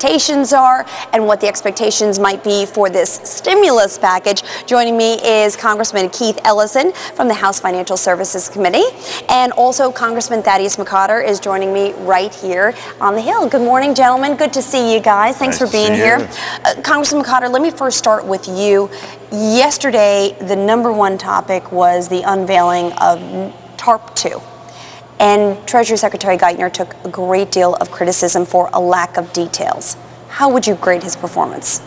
expectations are and what the expectations might be for this stimulus package. Joining me is Congressman Keith Ellison from the House Financial Services Committee, and also Congressman Thaddeus McCotter is joining me right here on the Hill. Good morning, gentlemen. Good to see you guys. Thanks for being here. Congressman McCotter, let me first start with you. Yesterday, the #1 topic was the unveiling of TARP 2. And Treasury Secretary Geithner took a great deal of criticism for a lack of details. How would you grade his performance?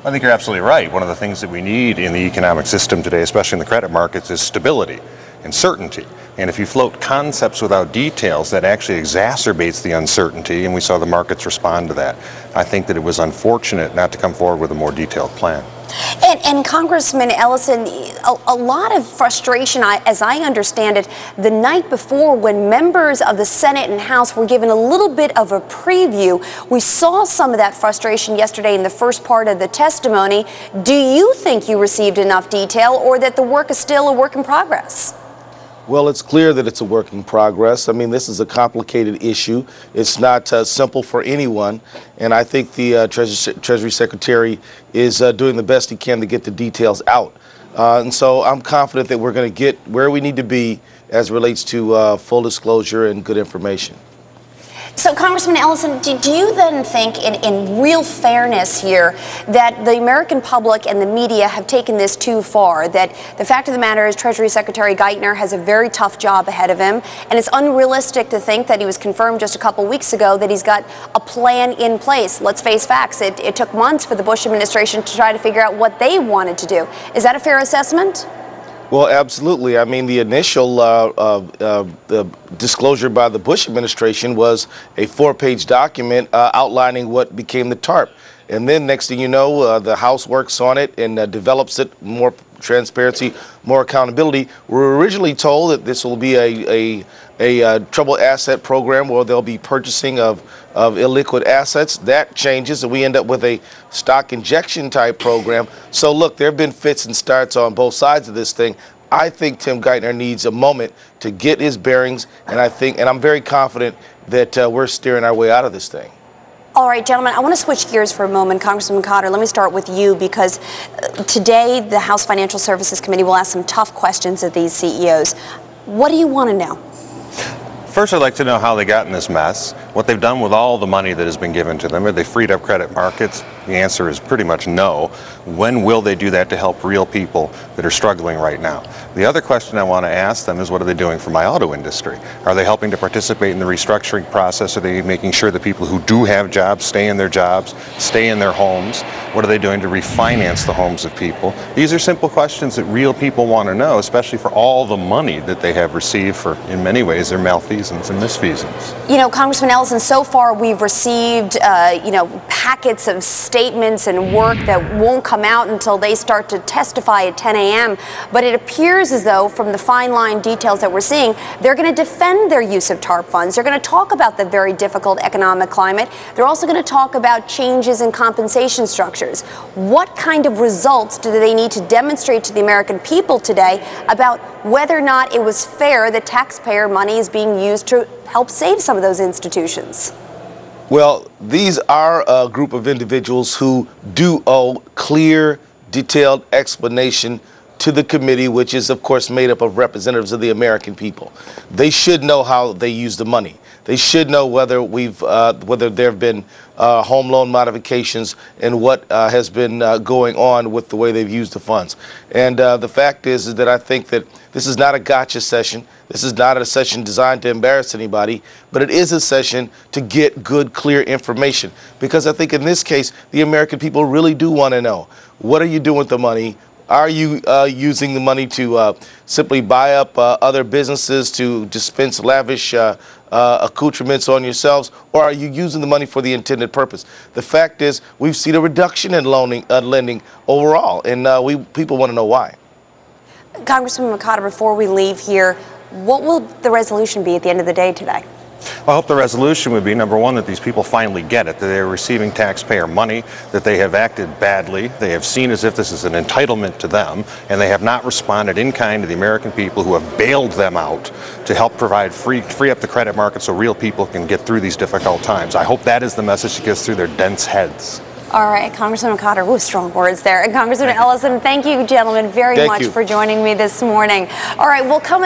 I think you're absolutely right. One of the things that we need in the economic system today, especially in the credit markets, is stability and certainty. And if you float concepts without details, that actually exacerbates the uncertainty, and we saw the markets respond to that. I think that it was unfortunate not to come forward with a more detailed plan. And Congressman Ellison, a lot of frustration, as I understand it, the night before when members of the Senate and House were given a little bit of a preview. We saw some of that frustration yesterday in the first part of the testimony. Do you think you received enough detail, or that the work is still a work in progress? Well, it's clear that it's a work in progress. I mean, this is a complicated issue. It's not simple for anyone. And I think the Treasury Secretary is doing the best he can to get the details out. And so I'm confident that we're going to get where we need to be as it relates to full disclosure and good information. So, Congressman Ellison, do you then think, in real fairness here, that the American public and the media have taken this too far? That the fact of the matter is Treasury Secretary Geithner has a very tough job ahead of him, and it's unrealistic to think that he was confirmed just a couple weeks ago that he's got a plan in place. Let's face facts. It took months for the Bush administration to try to figure out what they wanted to do. Is that a fair assessment? Well, absolutely. I mean, the initial the disclosure by the Bush administration was a 4-page document outlining what became the TARP. And then next thing you know, the House works on it and develops it, more transparency, more accountability. We were originally told that this will be a troubled asset program where they'll be purchasing of illiquid assets. That changes, and we end up with a stock injection type program. So look, there have been fits and starts on both sides of this thing. I think Tim Geithner needs a moment to get his bearings, and I'm very confident that we're steering our way out of this thing. All right, gentlemen, I want to switch gears for a moment. Congressman McCotter, let me start with you, because today the House Financial Services Committee will ask some tough questions of these CEOs. What do you want to know? First, I'd like to know how they got in this mess, what they've done with all the money that has been given to them. Have they freed up credit markets? The answer is pretty much no. When will they do that to help real people that are struggling right now? The other question I want to ask them is, what are they doing for my auto industry? Are they helping to participate in the restructuring process? Are they making sure that people who do have jobs stay in their jobs, stay in their homes? What are they doing to refinance the homes of people? These are simple questions that real people want to know, especially for all the money that they have received for, in many ways, their malfeasance and misfeasance. You know, Congressman Ellison, so far we've received, packets of statements and work that won't come out until they start to testify at 10 a.m. But it appears as though, from the fine line details that we're seeing, they're going to defend their use of TARP funds. They're going to talk about the very difficult economic climate. They're also going to talk about changes in compensation structures. What kind of results do they need to demonstrate to the American people today about whether or not it was fair that taxpayer money is being used to help save some of those institutions? Well, these are a group of individuals who do owe clear, detailed explanation to the committee, which is, of course, made up of representatives of the American people. They should know how they use the money. They should know whether there have been home loan modifications and what has been going on with the way they've used the funds. And the fact is that I think that this is not a gotcha session. This is not a session designed to embarrass anybody, but it is a session to get good, clear information. Because I think in this case, the American people really do want to know, what are you doing with the money? Are you using the money to simply buy up other businesses, to dispense lavish accoutrements on yourselves, or are you using the money for the intended purpose? The fact is, we've seen a reduction in lending overall, and people want to know why. Congressman McCotter, before we leave here, what will the resolution be at the end of the day today? I hope the resolution would be, number one, that these people finally get it, that they're receiving taxpayer money, that they have acted badly, they have seen as if this is an entitlement to them, and they have not responded in kind to the American people who have bailed them out to help provide free up the credit market so real people can get through these difficult times. I hope that is the message that gets through their dense heads. All right, Congressman McCotter, ooh, strong words there. And Congressman Ellison, thank you, gentlemen, very much for joining me this morning. All right, we'll come